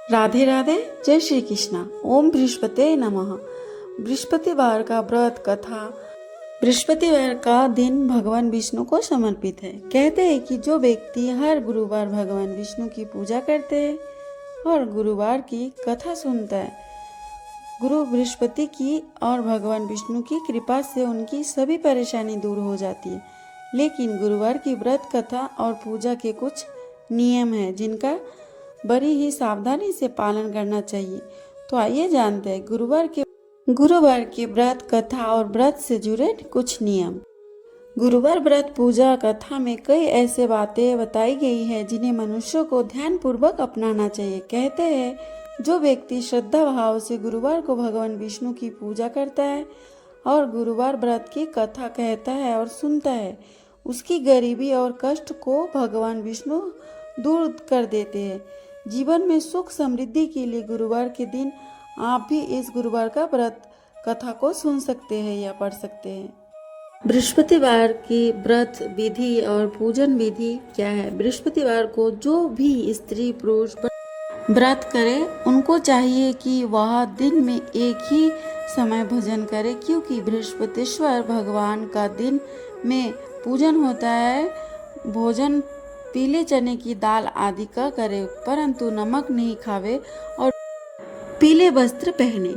राधे राधे। जय श्री कृष्णा। ओम बृहस्पते नमः। बृहस्पतिवार का व्रत कथा। बृहस्पतिवार का दिन भगवान विष्णु को समर्पित है। कहते हैं कि जो व्यक्ति हर गुरुवार भगवान विष्णु की पूजा करते हैं और गुरुवार की कथा सुनता है, गुरु बृहस्पति की और भगवान विष्णु की कृपा से उनकी सभी परेशानी दूर हो जाती है। लेकिन गुरुवार की व्रत कथा और पूजा के कुछ नियम हैं जिनका बड़ी ही सावधानी से पालन करना चाहिए। तो आइए जानते हैं गुरुवार के व्रत कथा और व्रत से जुड़े कुछ नियम। गुरुवार व्रत पूजा कथा में कई ऐसे बातें बताई गई है जिन्हें मनुष्य को ध्यान पूर्वक अपनाना चाहिए। कहते हैं जो व्यक्ति श्रद्धा भाव से गुरुवार को भगवान विष्णु की पूजा करता है और गुरुवार व्रत की कथा कहता है और सुनता है, उसकी गरीबी और कष्ट को भगवान विष्णु दूर कर देते हैं। जीवन में सुख समृद्धि के लिए गुरुवार के दिन आप भी इस गुरुवार का व्रत कथा को सुन सकते हैं या पढ़ सकते हैं। बृहस्पतिवार की व्रत विधि और पूजन विधि क्या है? बृहस्पतिवार को जो भी स्त्री पुरुष व्रत करे उनको चाहिए कि वह दिन में एक ही समय भोजन करे, क्योंकि बृहस्पतिश्वर भगवान का दिन में पूजन होता है। भोजन पीले चने की दाल आदि का करे, परंतु नमक नहीं खावे और पीले वस्त्र पहने,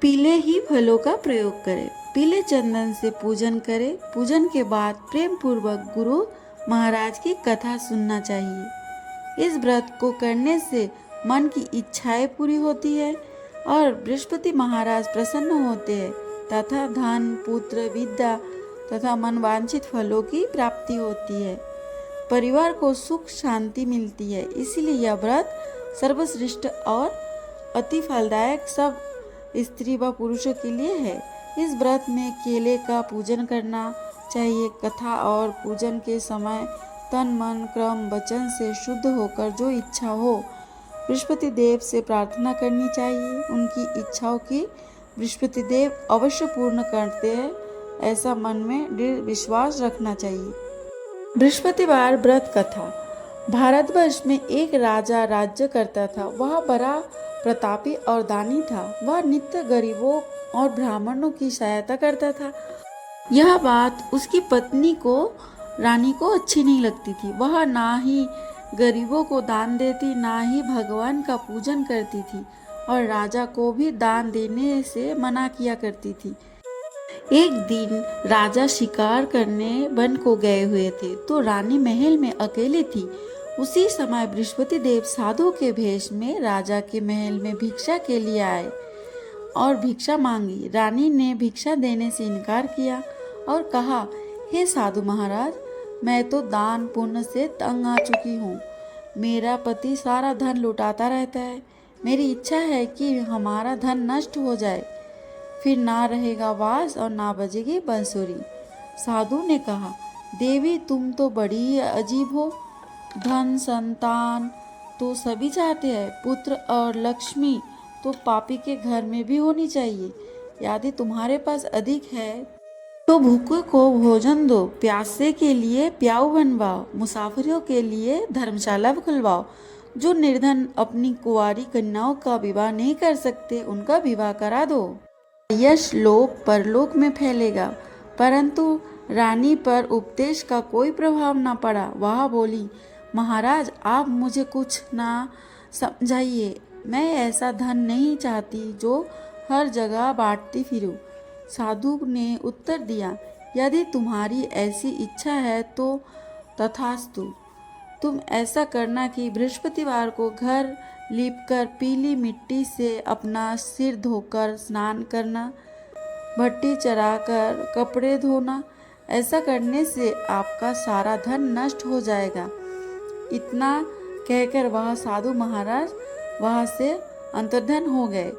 पीले ही फलों का प्रयोग करे, पीले चंदन से पूजन करे। पूजन के बाद प्रेम पूर्वक गुरु महाराज की कथा सुनना चाहिए। इस व्रत को करने से मन की इच्छाएं पूरी होती है और बृहस्पति महाराज प्रसन्न होते हैं तथा धन, पुत्र, विद्या तथा मनवांछित फलों की प्राप्ति होती है। परिवार को सुख शांति मिलती है। इसलिए यह व्रत सर्वश्रेष्ठ और अति फलदायक सब स्त्री व पुरुषों के लिए है। इस व्रत में केले का पूजन करना चाहिए। कथा और पूजन के समय तन मन क्रम वचन से शुद्ध होकर जो इच्छा हो बृहस्पति देव से प्रार्थना करनी चाहिए। उनकी इच्छाओं की बृहस्पति देव अवश्य पूर्ण करते हैं, ऐसा मन में दृढ़ विश्वास रखना चाहिए। बृहस्पतिवार व्रत कथा। भारतवर्ष में एक राजा राज्य करता था। वह बड़ा प्रतापी और दानी था। वह नित्य गरीबों और ब्राह्मणों की सहायता करता था। यह बात उसकी पत्नी को रानी को अच्छी नहीं लगती थी। वह ना ही गरीबों को दान देती, ना ही भगवान का पूजन करती थी और राजा को भी दान देने से मना किया करती थी। एक दिन राजा शिकार करने वन को गए हुए थे तो रानी महल में अकेली थी। उसी समय बृहस्पति देव साधु के भेष में राजा के महल में भिक्षा के लिए आए और भिक्षा मांगी। रानी ने भिक्षा देने से इनकार किया और कहा, हे साधु महाराज, मैं तो दान पुण्य से तंग आ चुकी हूँ। मेरा पति सारा धन लुटाता रहता है। मेरी इच्छा है कि हमारा धन नष्ट हो जाए, फिर ना रहेगा वास और ना बजेगी बांसुरी। साधु ने कहा, देवी तुम तो बड़ी अजीब हो। धन संतान तो सभी चाहते हैं, पुत्र और लक्ष्मी तो पापी के घर में भी होनी चाहिए। यदि तुम्हारे पास अधिक है तो भूखे को भोजन दो, प्यासे के लिए प्याऊ बनवाओ, मुसाफिरों के लिए धर्मशाला खुलवाओ। जो निर्धन अपनी कुंवारी कन्याओं का विवाह नहीं कर सकते उनका विवाह करा दो। यश लोक परलोक में फैलेगा। परंतु रानी पर उपदेश का कोई प्रभाव न पड़ा। वह बोली, महाराज आप मुझे कुछ ना समझाइए। मैं ऐसा धन नहीं चाहती जो हर जगह बांटती फिरूं। साधु ने उत्तर दिया, यदि तुम्हारी ऐसी इच्छा है तो तथास्तु। तुम ऐसा करना कि बृहस्पतिवार को घर लीपकर पीली मिट्टी से अपना सिर धोकर स्नान करना, भट्टी चढ़ाकर कपड़े धोना। ऐसा करने से आपका सारा धन नष्ट हो जाएगा। इतना कहकर वह साधु महाराज वहां से अंतर्धान हो गए।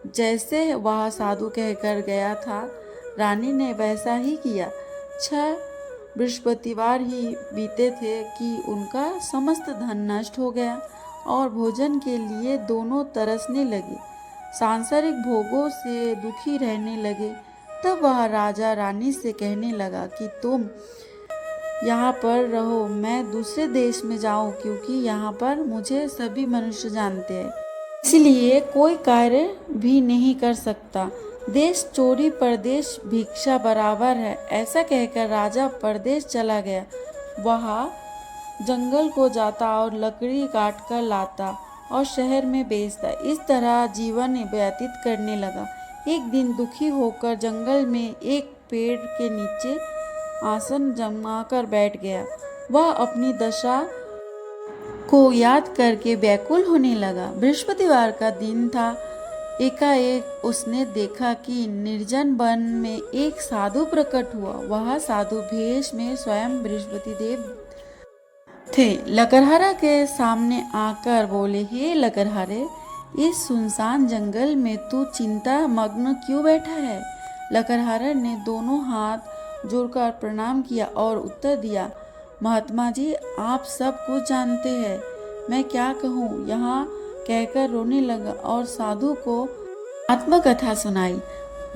जैसे वह साधु कहकर गया था, रानी ने वैसा ही किया। 6 बृहस्पतिवार ही बीते थे कि उनका समस्त धन नष्ट हो गया और भोजन के लिए दोनों तरसने लगे, सांसारिक भोगों से दुखी रहने लगे। तब वह राजा रानी से कहने लगा कि तुम यहाँ पर रहो, मैं दूसरे देश में जाऊँ, क्योंकि यहाँ पर मुझे सभी मनुष्य जानते हैं। इसलिए कोई कार्य भी नहीं कर सकता। देश चोरी परदेश भिक्षा बराबर है। ऐसा कहकर राजा परदेश चला गया। वहाँ जंगल को जाता और लकड़ी काट कर लाता और शहर में बेचता। इस तरह जीवन व्यतीत करने लगा। एक दिन दुखी होकर जंगल में एक पेड़ के नीचे आसन जमाकर बैठ गया। वह अपनी दशा को याद करके व्याकुल होने लगा। बृहस्पतिवार का दिन था। एकाएक उसने देखा कि निर्जन वन में एक साधु प्रकट हुआ। वह साधु भेष में स्वयं बृहस्पति देव थे। लकड़हारा के सामने आकर बोले, हे लकड़हारे, इस सुनसान जंगल में तू चिंता मग्न क्यों बैठा है? लकड़हारा ने दोनों हाथ जोड़कर प्रणाम किया और उत्तर दिया, महात्मा जी, आप सब कुछ जानते हैं, मैं क्या कहूँ। यहाँ कहकर रोने लगा और साधु को आत्मकथा सुनाई।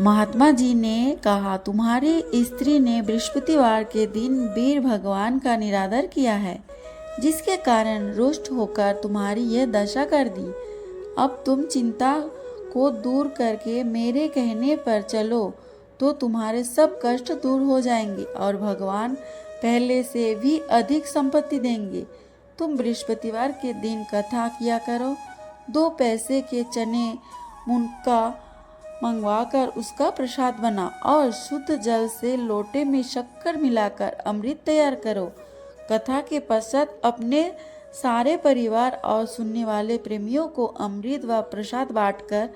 महात्मा जी ने कहा, तुम्हारी स्त्री ने बृहस्पतिवार के दिन वीर भगवान का निरादर किया है, जिसके कारण रुष्ट होकर तुम्हारी यह दशा कर दी। अब तुम चिंता को दूर करके मेरे कहने पर चलो तो तुम्हारे सब कष्ट दूर हो जाएंगे और भगवान पहले से भी अधिक संपत्ति देंगे। तुम बृहस्पतिवार के दिन कथा किया करो। 2 पैसे के चने मुनका मंगवाकर उसका प्रसाद बनाओ और शुद्ध जल से लोटे में शक्कर मिलाकर अमृत तैयार करो। कथा के पश्चात अपने सारे परिवार और सुनने वाले प्रेमियों को अमृत व प्रसाद बांटकर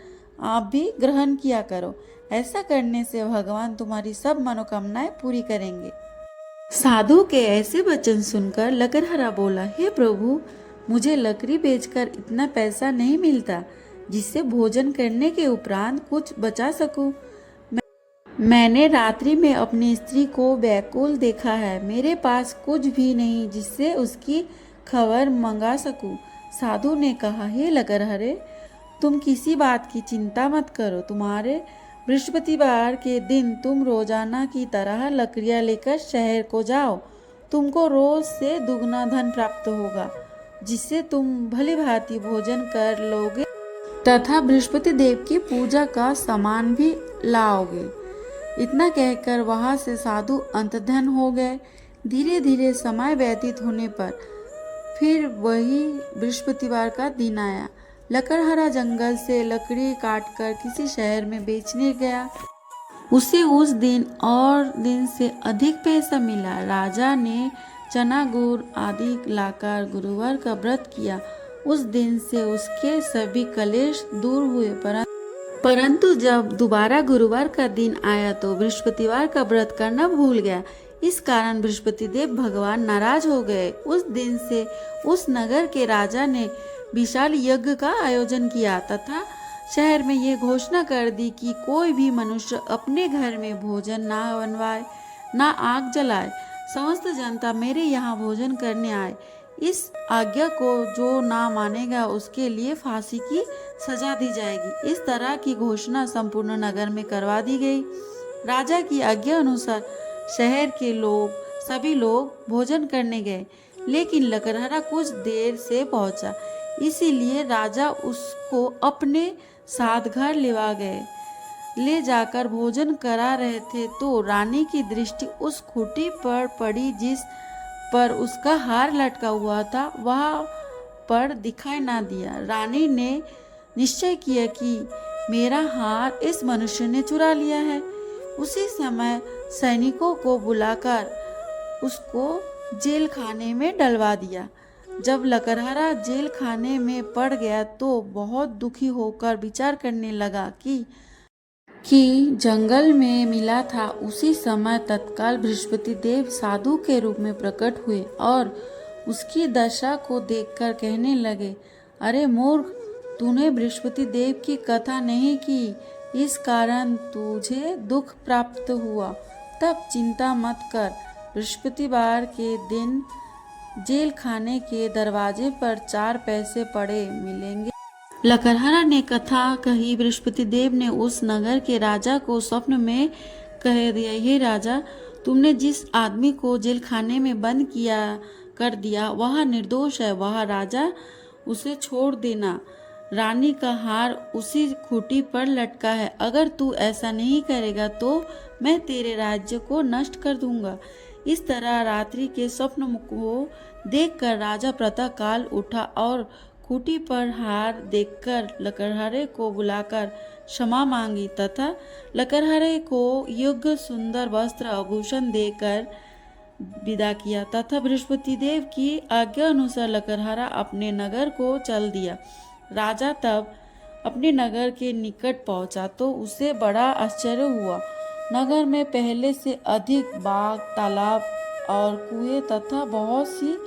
आप भी ग्रहण किया करो। ऐसा करने से भगवान तुम्हारी सब मनोकामनाएं पूरी करेंगे। साधु के ऐसे वचन सुनकर लकड़हारा बोला, हे प्रभु, मुझे लकड़ी बेचकर इतना पैसा नहीं मिलता जिससे भोजन करने के उपरांत कुछ बचा सकूं। मैंने रात्रि में अपनी स्त्री को व्याकुल देखा है। मेरे पास कुछ भी नहीं जिससे उसकी खबर मंगा सकूं। साधु ने कहा, हे लकड़हारे, तुम किसी बात की चिंता मत करो। तुम्हारे बृहस्पतिवार के दिन तुम रोजाना की तरह लकड़ियां लेकर शहर को जाओ। तुमको रोज से दुगना धन प्राप्त होगा, जिससे तुम भली भांति भोजन कर लोगे तथा बृहस्पति देव की पूजा का सामान भी लाओगे। इतना कहकर वहां से साधु अंतर्ध्यान हो गए। धीरे धीरे समय व्यतीत होने पर फिर वही बृहस्पतिवार का दिन आया। लकड़हारा जंगल से लकड़ी काटकर किसी शहर में बेचने गया। उसे उस दिन और दिन से अधिक पैसा मिला। राजा ने चना गुड़ आदि लाकर गुरुवार का व्रत किया। उस दिन से उसके सभी कलेश दूर हुए। परंतु जब दोबारा गुरुवार का दिन आया तो बृहस्पतिवार का व्रत करना भूल गया। इस कारण बृहस्पति देव भगवान नाराज हो गए। उस दिन से उस नगर के राजा ने विशाल यज्ञ का आयोजन किया तथा शहर में ये घोषणा कर दी कि कोई भी मनुष्य अपने घर में भोजन ना बनवाए, ना आग जलाए। समस्त जनता मेरे यहाँ भोजन करने आए। इस आज्ञा को जो ना मानेगा उसके लिए फांसी की सजा दी जाएगी। इस तरह की घोषणा संपूर्ण नगर में करवा दी गई। राजा की आज्ञा अनुसार शहर के सभी लोग भोजन करने गए, लेकिन लकड़हारा कुछ देर से पहुंचा। इसीलिए राजा उसको अपने साथ घर ले जाकर भोजन करा रहे थे तो रानी की दृष्टि उस खूंटी पर पड़ी जिस पर उसका हार लटका हुआ था, वहां पर दिखाई ना दिया। रानी ने निश्चय किया कि मेरा हार इस मनुष्य ने चुरा लिया है। उसी समय सैनिकों को बुलाकर उसको जेल खाने में डलवा दिया। जब लकड़हारा जेल खाने में पड़ गया तो बहुत दुखी होकर विचार करने लगा कि जंगल में मिला था। उसी समय तत्काल बृहस्पति देव साधु के रूप में प्रकट हुए और उसकी दशा को देखकर कहने लगे, अरे मूर्ख, तूने बृहस्पति देव की कथा नहीं की, इस कारण तुझे दुख प्राप्त हुआ। तब चिंता मत कर, बृहस्पतिवार के दिन जेल खाने के दरवाजे पर 4 पैसे पड़े मिलेंगे। लकड़हारा ने कथा कही। बृहस्पति देव ने उस नगर के राजा को स्वप्न में कह दिया, हे राजा, तुमने जिस आदमी को जेल खाने में बंद कर दिया वह निर्दोष है। वह राजा उसे छोड़ देना। रानी का हार उसी खूंटी पर लटका है। अगर तू ऐसा नहीं करेगा तो मैं तेरे राज्य को नष्ट कर दूंगा। इस तरह रात्रि के स्वप्न को देखकर राजा प्रातःकाल उठा और खूंटी पर हार देखकर लकड़हारे को बुलाकर क्षमा मांगी तथा लकड़हारे को योग्य सुंदर वस्त्र आभूषण देकर विदा किया तथा बृहस्पति देव की आज्ञा अनुसार लकड़हारा अपने नगर को चल दिया। राजा तब अपने नगर के निकट पहुंचा तो उसे बड़ा आश्चर्य हुआ। नगर में पहले से अधिक बाग, तालाब और कुएं तथा बहुत सी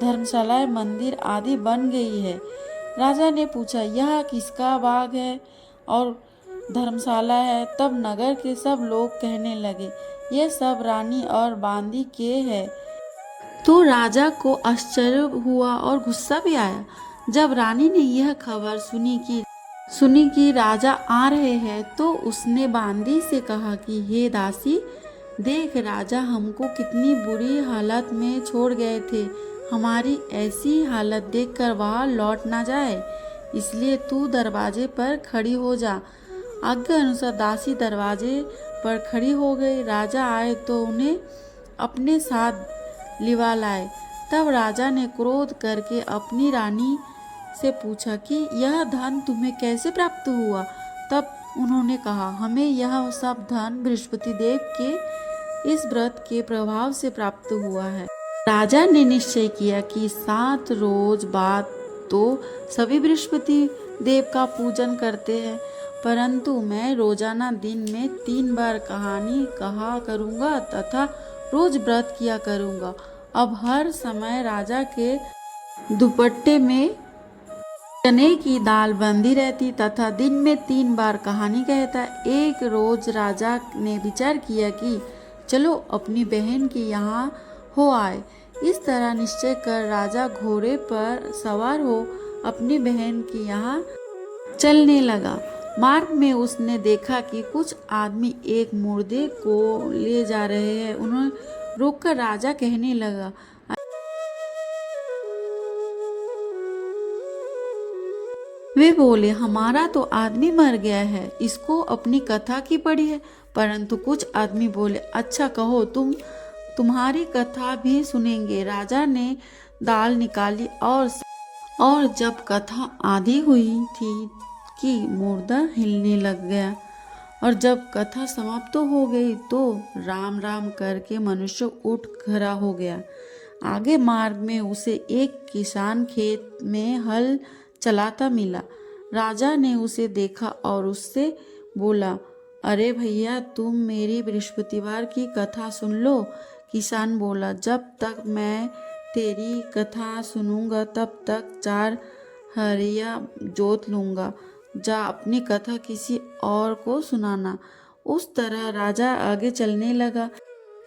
धर्मशालाएं, मंदिर आदि बन गई है। राजा ने पूछा, यह किसका बाग है और धर्मशाला है? तब नगर के सब लोग कहने लगे, ये सब रानी और बांदी के है। तो राजा को आश्चर्य हुआ और गुस्सा भी आया। जब रानी ने यह खबर सुनी कि राजा आ रहे हैं तो उसने बांदी से कहा कि हे दासी, देख राजा हमको कितनी बुरी हालत में छोड़ गए थे। हमारी ऐसी हालत देखकर वह लौट ना जाए, इसलिए तू दरवाजे पर खड़ी हो जा। आज्ञा अनुसार दासी दरवाजे पर खड़ी हो गई। राजा आए तो उन्हें अपने साथ लिवा लाए। तब राजा ने क्रोध करके अपनी रानी से पूछा कि यह धन तुम्हें कैसे प्राप्त हुआ? तब उन्होंने कहा, हमें यह सब धन बृहस्पति देव के इस व्रत के प्रभाव से प्राप्त हुआ है। राजा ने निश्चय किया कि 7 रोज बाद तो सभी बृहस्पति देव का पूजन करते हैं, परंतु मैं रोजाना दिन में 3 बार कहानी कहा करूँगा तथा रोज व्रत किया करूँगा। अब हर समय राजा के दुपट्टे में चने की दाल बंधी रहती तथा दिन में 3 बार कहानी कहता। एक रोज राजा ने विचार किया कि चलो अपनी बहन के यहाँ हो आए। इस तरह निश्चय कर राजा घोड़े पर सवार हो अपनी बहन के यहाँ चलने लगा। मार्ग में उसने देखा कि कुछ आदमी एक मुर्दे को ले जा रहे हैं। उन्हें रोककर राजा कहने लगा, वे बोले, हमारा तो आदमी मर गया है, इसको अपनी कथा की पड़ी है। परंतु कुछ आदमी बोले, अच्छा कहो, तुम्हारी कथा भी सुनेंगे। राजा ने दाल निकाली और जब कथा आधी हुई थी कि मुर्दा हिलने लग गया और जब कथा समाप्त हो गई तो राम राम करके मनुष्य उठ खड़ा हो गया। आगे मार्ग में उसे एक किसान खेत में हल चलाता मिला। राजा ने उसे देखा और उससे बोला, अरे भैया, तुम मेरी बृहस्पतिवार की कथा सुन लो। किसान बोला, जब तक मैं तेरी कथा सुनूंगा तब तक 4 हरिया जोत लूंगा। जा अपनी कथा किसी और को सुनाना। उस तरह राजा आगे चलने लगा।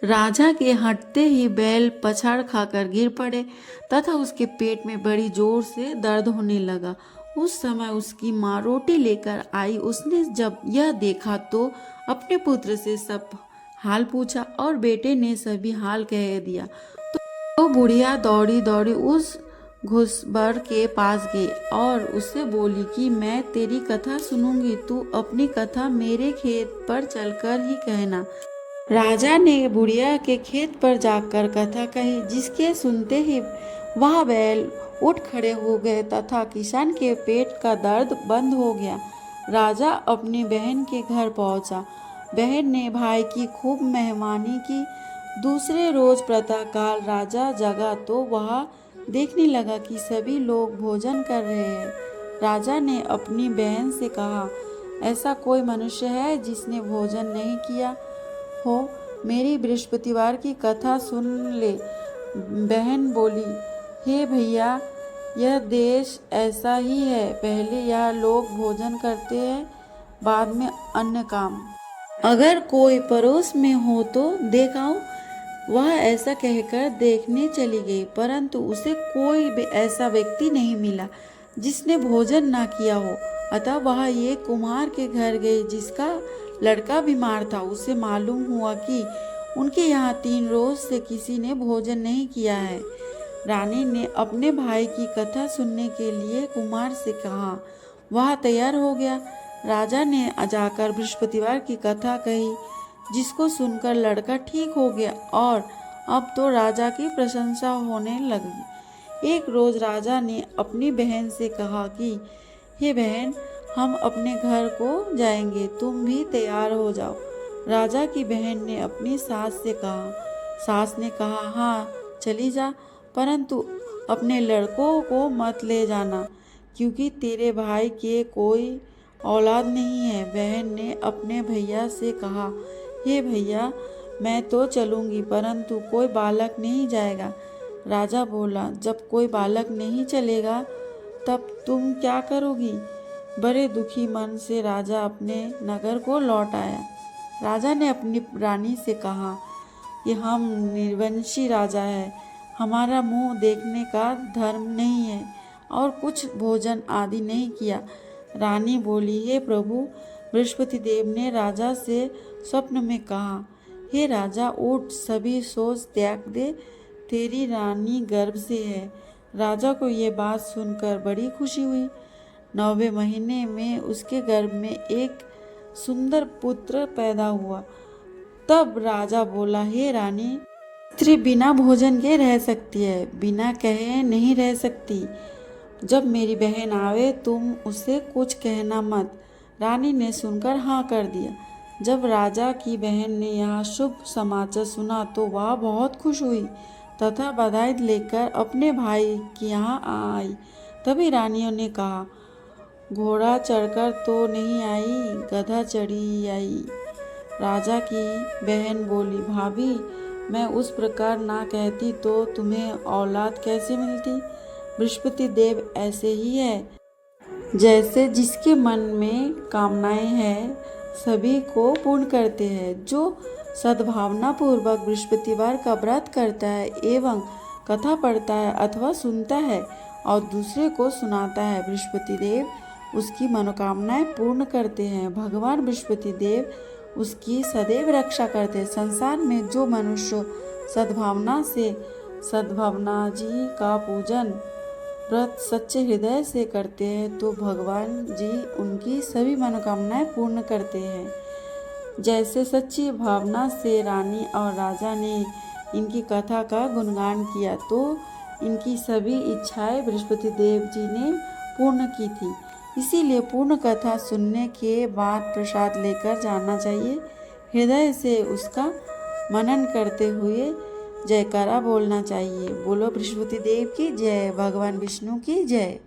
राजा के हटते ही बैल पछाड़ खाकर गिर पड़े तथा उसके पेट में बड़ी जोर से दर्द होने लगा। उस समय उसकी माँ रोटी लेकर आई। उसने जब यह देखा तो अपने पुत्र से सब हाल पूछा और बेटे ने सभी हाल कह दिया। तो बुढ़िया दौड़ी दौड़ी उस घुसबर के पास गई और उससे बोली कि मैं तेरी कथा सुनूंगी, तू अपनी कथा मेरे खेत पर चलकर ही कहना। राजा ने बुढ़िया के खेत पर जाकर कथा कही, जिसके सुनते ही वह बैल उठ खड़े हो गए तथा किसान के पेट का दर्द बंद हो गया। राजा अपनी बहन के घर पहुंचा। बहन ने भाई की खूब मेहमानी की। दूसरे रोज प्रातःकाल राजा जगा तो वह देखने लगा कि सभी लोग भोजन कर रहे हैं। राजा ने अपनी बहन से कहा, ऐसा कोई मनुष्य है जिसने भोजन नहीं किया हो? मेरी बृहस्पतिवार की कथा सुन ले। बहन बोली, हे भैया, यह देश ऐसा ही है। पहले यह लोग भोजन करते हैं, बाद में अन्य काम। अगर कोई पड़ोस में हो तो देखाओ। वह ऐसा कहकर देखने चली गई, परंतु उसे कोई भी ऐसा व्यक्ति नहीं मिला जिसने भोजन ना किया हो। अतः वह एक कुम्हार के घर गई जिसका लड़का बीमार था। उसे मालूम हुआ कि उनके यहाँ 3 रोज से किसी ने भोजन नहीं किया है। रानी ने अपने भाई की कथा सुनने के लिए कुम्हार से कहा। वह तैयार हो गया। राजा ने जाकर बृहस्पतिवार की कथा कही, जिसको सुनकर लड़का ठीक हो गया और अब तो राजा की प्रशंसा होने लगी। एक रोज राजा ने अपनी बहन से कहा कि हे बहन, हम अपने घर को जाएंगे, तुम भी तैयार हो जाओ। राजा की बहन ने अपनी सास से कहा। सास ने कहा, हाँ चली जा, परंतु अपने लड़कों को मत ले जाना, क्योंकि तेरे भाई के कोई औलाद नहीं है। बहन ने अपने भैया से कहा, हे भैया, मैं तो चलूँगी, परंतु कोई बालक नहीं जाएगा। राजा बोला, जब कोई बालक नहीं चलेगा तब तुम क्या करोगी? बड़े दुखी मन से राजा अपने नगर को लौट आया। राजा ने अपनी रानी से कहा कि हम निर्वंशी राजा है, हमारा मुंह देखने का धर्म नहीं है और कुछ भोजन आदि नहीं किया। रानी बोली, हे प्रभु, बृहस्पति देव ने राजा से स्वप्न में कहा, हे राजा, उठ, सभी सोच त्याग दे, तेरी रानी गर्भ से है। राजा को ये बात सुनकर बड़ी खुशी हुई। 9वें महीने में उसके गर्भ में एक सुंदर पुत्र पैदा हुआ। तब राजा बोला, हे रानी, स्त्री बिना भोजन के रह सकती है, बिना कहे नहीं रह सकती। जब मेरी बहन आवे तुम उसे कुछ कहना मत। रानी ने सुनकर हाँ कर दिया। जब राजा की बहन ने यह शुभ समाचार सुना तो वह बहुत खुश हुई तथा बधाई लेकर अपने भाई के यहाँ आई। तभी रानियों ने कहा, घोड़ा चढ़कर तो नहीं आई, गधा चढ़ी आई। राजा की बहन बोली, भाभी, मैं उस प्रकार ना कहती तो तुम्हें औलाद कैसे मिलती? बृहस्पति देव ऐसे ही है, जैसे जिसके मन में कामनाएं हैं सभी को पूर्ण करते हैं। जो सद्भावना पूर्वक बृहस्पतिवार का व्रत करता है एवं कथा पढ़ता है अथवा सुनता है और दूसरे को सुनाता है, बृहस्पति देव उसकी मनोकामनाएं पूर्ण करते हैं। भगवान बृहस्पति देव उसकी सदैव रक्षा करते हैं। संसार में जो मनुष्य सद्भावना से सद्भावना जी का पूजन व्रत सच्चे हृदय से करते हैं तो भगवान जी उनकी सभी मनोकामनाएं पूर्ण करते हैं। जैसे सच्ची भावना से रानी और राजा ने इनकी कथा का गुणगान किया तो इनकी सभी इच्छाएं बृहस्पति देव जी ने पूर्ण की थी। इसीलिए पूर्ण कथा सुनने के बाद प्रसाद लेकर जाना चाहिए। हृदय से उसका मनन करते हुए जयकारा बोलना चाहिए। बोलो बृहस्पति देव की जय, भगवान विष्णु की जय।